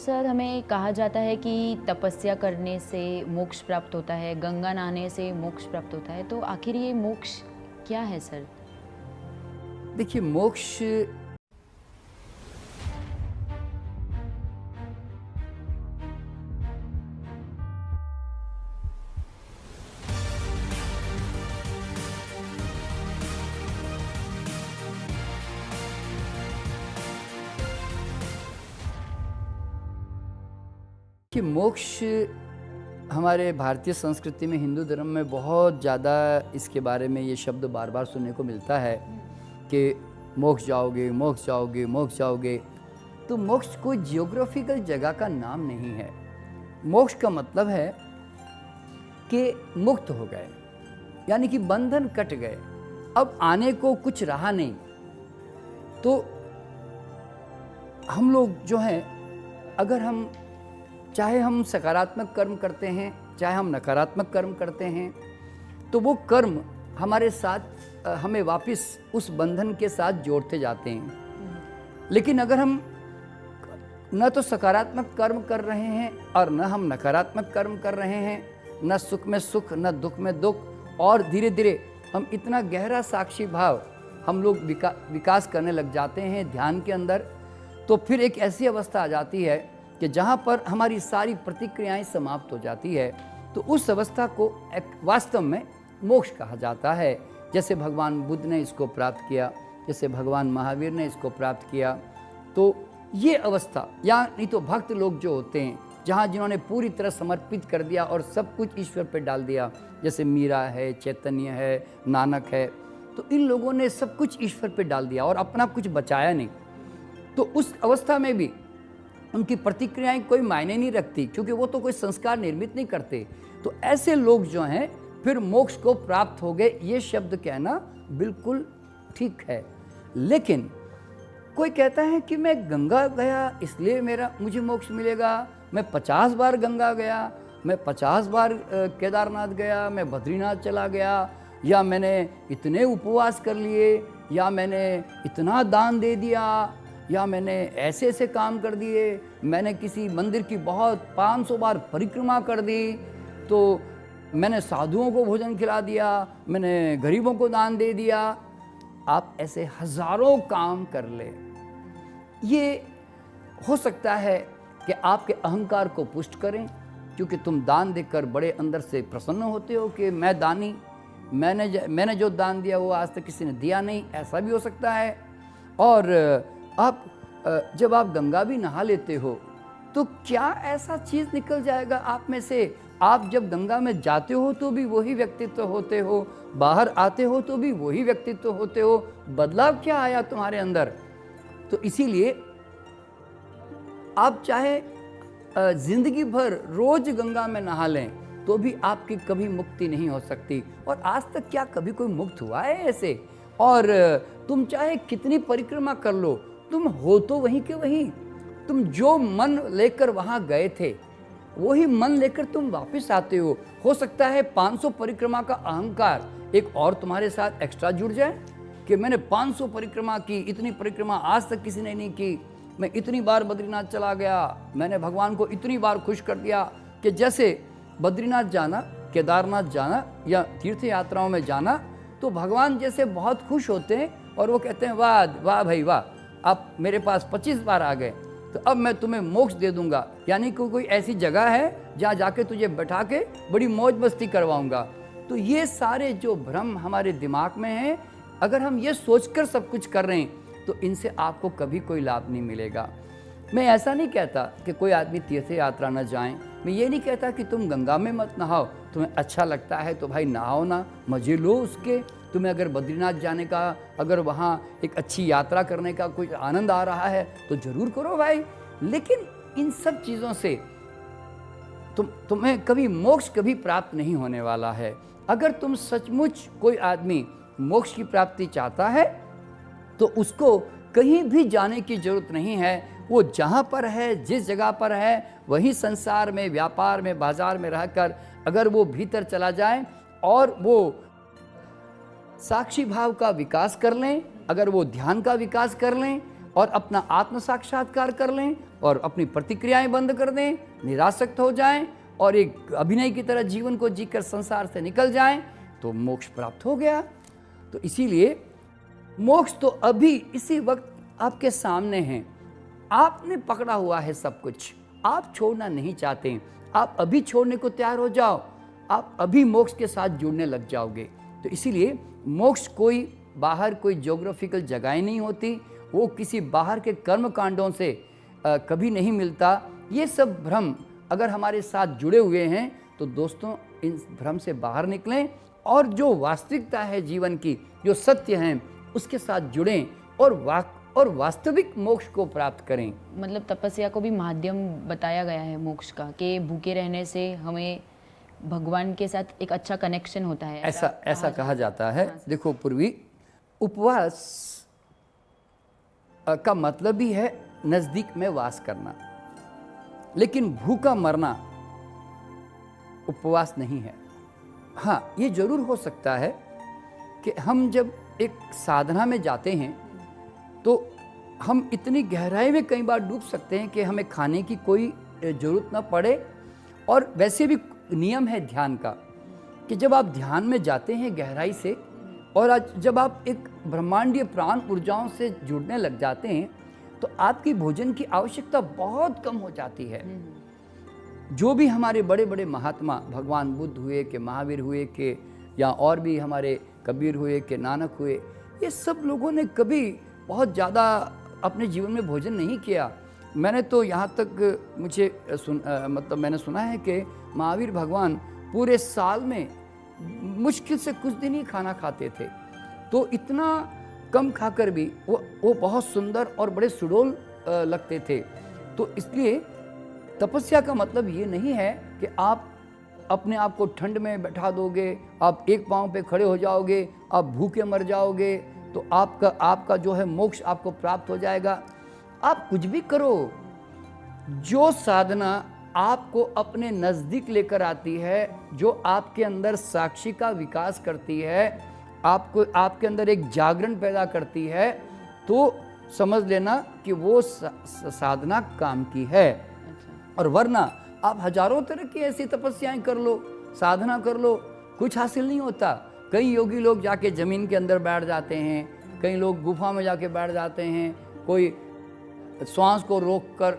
Sir, हमें कहा जाता है कि तपस्या करने से मोक्ष प्राप्त होता है, गंगा नहाने से मोक्ष प्राप्त होता है, तो आखिर ये मोक्ष क्या है सर? देखिए मोक्ष कि मोक्ष हमारे भारतीय संस्कृति में, हिंदू धर्म में बहुत ज़्यादा इसके बारे में ये शब्द बार बार सुनने को मिलता है कि मोक्ष जाओगे, मोक्ष जाओगे, मोक्ष जाओगे। तो मोक्ष कोई जियोग्राफिकल जगह का नाम नहीं है। मोक्ष का मतलब है कि मुक्त हो गए, यानी कि बंधन कट गए, अब आने को कुछ रहा नहीं। तो हम लोग जो हैं, अगर हम चाहे हम सकारात्मक कर्म करते हैं, चाहे हम नकारात्मक कर्म करते हैं, तो वो कर्म हमारे साथ हमें वापस उस बंधन के साथ जोड़ते जाते हैं। लेकिन अगर हम न तो सकारात्मक कर्म कर रहे हैं और न हम नकारात्मक कर्म कर रहे हैं, न सुख में सुख न दुख में दुख, और धीरे धीरे हम इतना गहरा साक्षी भाव हम लोग विकास करने लग जाते हैं ध्यान के अंदर, तो फिर एक ऐसी अवस्था आ जाती है कि जहाँ पर हमारी सारी प्रतिक्रियाएं समाप्त हो जाती है। तो उस अवस्था को वास्तव में मोक्ष कहा जाता है। जैसे भगवान बुद्ध ने इसको प्राप्त किया, जैसे भगवान महावीर ने इसको प्राप्त किया। तो ये अवस्था, या नहीं तो भक्त लोग जो होते हैं, जहाँ जिन्होंने पूरी तरह समर्पित कर दिया और सब कुछ ईश्वर पे डाल दिया, जैसे मीरा है, चैतन्य है, नानक है, तो इन लोगों ने सब कुछ ईश्वर पे डाल दिया और अपना कुछ बचाया नहीं। तो उस अवस्था में भी उनकी प्रतिक्रियाएं कोई मायने नहीं रखती, क्योंकि वो तो कोई संस्कार निर्मित नहीं करते। तो ऐसे लोग जो हैं फिर मोक्ष को प्राप्त हो गए, ये शब्द कहना बिल्कुल ठीक है। लेकिन कोई कहता है कि मैं गंगा गया इसलिए मुझे मोक्ष मिलेगा, मैं 50 बार गंगा गया, मैं 50 बार केदारनाथ गया, मैं बद्रीनाथ चला गया, या मैंने इतने उपवास कर लिए, या मैंने इतना दान दे दिया, या मैंने ऐसे ऐसे काम कर दिए, मैंने किसी मंदिर की बहुत 500 बार परिक्रमा कर दी, तो मैंने साधुओं को भोजन खिला दिया, मैंने गरीबों को दान दे दिया। आप ऐसे हजारों काम कर ले, ये हो सकता है कि आपके अहंकार को पुष्ट करें, क्योंकि तुम दान देकर बड़े अंदर से प्रसन्न होते हो कि मैं दानी, मैंने जो दान दिया वो आज तक किसी ने दिया नहीं, ऐसा भी हो सकता है। और आप जब आप गंगा भी नहा लेते हो, तो क्या ऐसा चीज़ निकल जाएगा आप में से? आप जब गंगा में जाते हो तो भी वही व्यक्तित्व होते हो, बाहर आते हो तो भी वही व्यक्तित्व होते हो, बदलाव क्या आया तुम्हारे अंदर? तो इसीलिए आप चाहे जिंदगी भर रोज गंगा में नहा लें, तो भी आपकी कभी मुक्ति नहीं हो सकती। और आज तक क्या कभी कोई मुक्त हुआ है ऐसे? और तुम चाहे कितनी परिक्रमा कर लो, तुम हो तो वहीं के वहीं। तुम जो मन लेकर वहाँ गए थे, वही मन लेकर तुम वापस आते हो। हो सकता है 500 परिक्रमा का अहंकार एक और तुम्हारे साथ एक्स्ट्रा जुड़ जाए कि मैंने 500 परिक्रमा की, इतनी परिक्रमा आज तक किसी ने नहीं की, मैं इतनी बार बद्रीनाथ चला गया, मैंने भगवान को इतनी बार खुश कर दिया। कि जैसे बद्रीनाथ जाना, केदारनाथ जाना या तीर्थ यात्राओं में जाना, तो भगवान जैसे बहुत खुश होते हैं और वो कहते हैं वाह वाह भाई वाह, आप मेरे पास 25 बार आ गए, तो अब मैं तुम्हें मोक्ष दे दूंगा। यानी कि कोई ऐसी जगह है जहाँ जाके तुझे बैठा के बड़ी मौज मस्ती करवाऊंगा। तो ये सारे जो भ्रम हमारे दिमाग में हैं, अगर हम ये सोचकर सब कुछ कर रहे हैं, तो इनसे आपको कभी कोई लाभ नहीं मिलेगा। मैं ऐसा नहीं कहता कि कोई आदमी तीर्थ यात्रा न जाएं, मैं ये नहीं कहता कि तुम गंगा में मत नहाओ, तुम्हें अच्छा लगता है तो भाई नहाओ ना, मज़े लो उसके। तुम्हें अगर बद्रीनाथ जाने का, अगर वहाँ एक अच्छी यात्रा करने का कोई आनंद आ रहा है तो ज़रूर करो भाई। लेकिन इन सब चीज़ों से तुम्हें कभी मोक्ष कभी प्राप्त नहीं होने वाला है। अगर तुम सचमुच कोई आदमी मोक्ष की प्राप्ति चाहता है, तो उसको कहीं भी जाने की जरूरत नहीं है। वो जहाँ पर है, जिस जगह पर है, वही संसार में, व्यापार में, बाजार में रहकर अगर वो भीतर चला जाए और वो साक्षी भाव का विकास कर लें, अगर वो ध्यान का विकास कर लें, और अपना आत्म साक्षात्कार कर लें और अपनी प्रतिक्रियाएं बंद कर दें, निरासक्त हो जाएं और एक अभिनय की तरह जीवन को जीकर संसार से निकल जाएं, तो मोक्ष प्राप्त हो गया। तो इसीलिए मोक्ष तो अभी इसी वक्त आपके सामने है। आपने पकड़ा हुआ है सब कुछ, आप छोड़ना नहीं चाहते, आप अभी छोड़ने को तैयार हो जाओ, आप अभी मोक्ष के साथ जुड़ने लग जाओगे। तो इसीलिए मोक्ष कोई बाहर कोई ज्योग्राफिकल जगह नहीं होती, वो किसी बाहर के कर्म कांडों से कभी नहीं मिलता। ये सब भ्रम अगर हमारे साथ जुड़े हुए हैं तो दोस्तों इन भ्रम से बाहर निकलें और जो वास्तविकता है जीवन की, जो सत्य है, उसके साथ जुड़ें और वास्तविक मोक्ष को प्राप्त करें। मतलब तपस्या को भी माध्यम बताया गया है मोक्ष का, कि भूखे रहने से हमें भगवान के साथ एक अच्छा कनेक्शन होता है, ऐसा कहा जाता है। देखो पूर्वी, उपवास का मतलब ही है नजदीक में वास करना, लेकिन भूखा मरना उपवास नहीं है। हाँ, ये जरूर हो सकता है कि हम जब एक साधना में जाते हैं तो हम इतनी गहराई में कई बार डूब सकते हैं कि हमें खाने की कोई ज़रूरत ना पड़े। और वैसे भी नियम है ध्यान का कि जब आप ध्यान में जाते हैं गहराई से और आज जब आप एक ब्रह्मांडीय प्राण ऊर्जाओं से जुड़ने लग जाते हैं तो आपकी भोजन की आवश्यकता बहुत कम हो जाती है। जो भी हमारे बड़े बड़े महात्मा, भगवान बुद्ध हुए कि महावीर हुए कि या और भी हमारे कबीर हुए कि नानक हुए, ये सब लोगों ने कभी बहुत ज़्यादा अपने जीवन में भोजन नहीं किया। मैंने तो यहाँ तक मतलब मैंने सुना है कि महावीर भगवान पूरे साल में मुश्किल से कुछ दिन ही खाना खाते थे, तो इतना कम खाकर भी वो बहुत सुंदर और बड़े सुडौल लगते थे। तो इसलिए तपस्या का मतलब ये नहीं है कि आप अपने आप को ठंड में बैठा दोगे, आप एक पाँव पे खड़े हो जाओगे, आप भूखे मर जाओगे तो आपका जो है मोक्ष आपको प्राप्त हो जाएगा। आप कुछ भी करो, जो साधना आपको अपने नज़दीक लेकर आती है, जो आपके अंदर साक्षी का विकास करती है, आपके अंदर एक जागरण पैदा करती है, तो समझ लेना कि वो साधना काम की है। और वरना आप हजारों तरह की ऐसी तपस्याएं कर लो, साधना कर लो, कुछ हासिल नहीं होता। कई योगी लोग जाके ज़मीन के अंदर बैठ जाते हैं, कई लोग गुफा में जाके बैठ जाते हैं, कोई श्वास को रोककर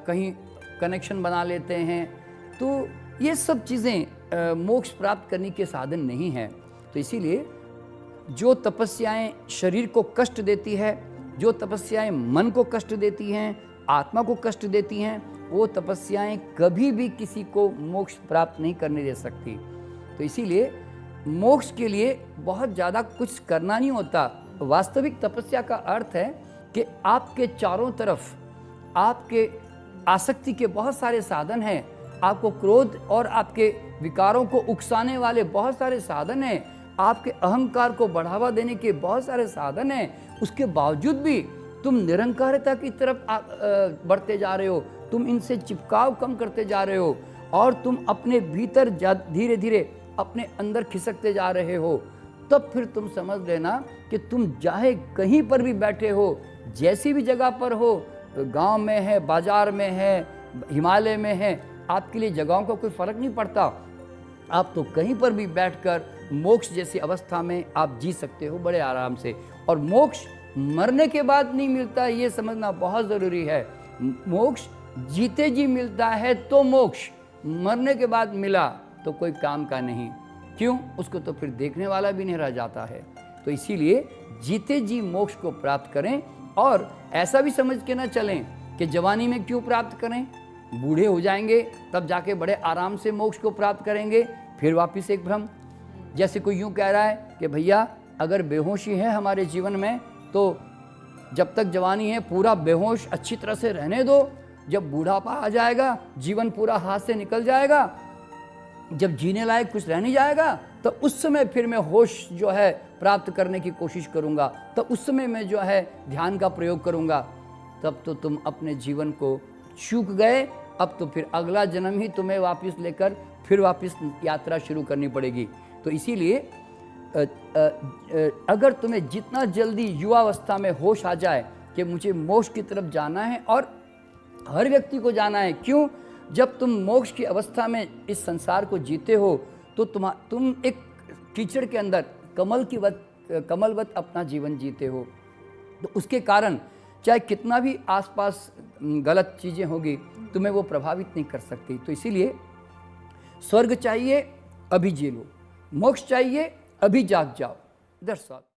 कहीं कनेक्शन बना लेते हैं। तो ये सब चीज़ें मोक्ष प्राप्त करने के साधन नहीं हैं। तो इसीलिए जो तपस्याएं शरीर को कष्ट देती है, जो तपस्याएं मन को कष्ट देती हैं, आत्मा को कष्ट देती हैं, वो तपस्याएं कभी भी किसी को मोक्ष प्राप्त नहीं करने दे सकती। तो इसीलिए मोक्ष के लिए बहुत ज़्यादा कुछ करना नहीं होता। वास्तविक तपस्या का अर्थ है कि आपके चारों तरफ आपके आसक्ति के बहुत सारे साधन हैं, आपको क्रोध और आपके विकारों को उकसाने वाले बहुत सारे साधन हैं, आपके अहंकार को बढ़ावा देने के बहुत सारे साधन हैं। उसके बावजूद भी तुम निरंकारिता की तरफ बढ़ते जा रहे हो, तुम इनसे चिपकाव कम करते जा रहे हो और तुम अपने भीतर धीरे धीरे अपने अंदर खिसकते जा रहे हो, तब फिर तुम समझ लेना कि तुम चाहे कहीं पर भी बैठे हो, जैसी भी जगह पर हो, गांव में है, बाजार में है, हिमालय में है, आपके लिए जगहों का कोई फर्क नहीं पड़ता। आप तो कहीं पर भी बैठकर मोक्ष जैसी अवस्था में आप जी सकते हो बड़े आराम से। और मोक्ष मरने के बाद नहीं मिलता, ये समझना बहुत ज़रूरी है। मोक्ष जीते जी मिलता है तो मोक्ष, मरने के बाद मिला तो कोई काम का नहीं। क्यों? उसको तो फिर देखने वाला भी नहीं रह जाता है। तो इसीलिए जीते जी मोक्ष को प्राप्त करें और ऐसा भी समझ के ना चलें कि जवानी में क्यों प्राप्त करें, बूढ़े हो जाएंगे तब जाके बड़े आराम से मोक्ष को प्राप्त करेंगे। फिर वापस एक भ्रम, जैसे कोई यूँ कह रहा है कि भैया अगर बेहोशी है हमारे जीवन में तो जब तक जवानी है पूरा बेहोश अच्छी तरह से रहने दो, जब बूढ़ापा आ जाएगा, जीवन पूरा हाथ से निकल जाएगा, जब जीने लायक कुछ रह नहीं जाएगा, तो उस समय फिर मैं होश जो है प्राप्त करने की कोशिश करूंगा, तो उस समय मैं जो है ध्यान का प्रयोग करूंगा। तब तो तुम अपने जीवन को चूक गए। अब तो फिर अगला जन्म ही तुम्हें वापस लेकर फिर वापस यात्रा शुरू करनी पड़ेगी। तो इसीलिए अगर तुम्हें जितना जल्दी युवावस्था में होश आ जाए कि मुझे मोक्ष की तरफ जाना है, और हर व्यक्ति को जाना है। क्यों? जब तुम मोक्ष की अवस्था में इस संसार को जीते हो तो तुम एक कीचड़ के अंदर कमलवत अपना जीवन जीते हो। तो उसके कारण चाहे कितना भी आसपास गलत चीज़ें होगी, तुम्हें वो प्रभावित नहीं कर सकती। तो इसीलिए स्वर्ग चाहिए अभी जी लो, मोक्ष चाहिए अभी जाग जाओ। That's all.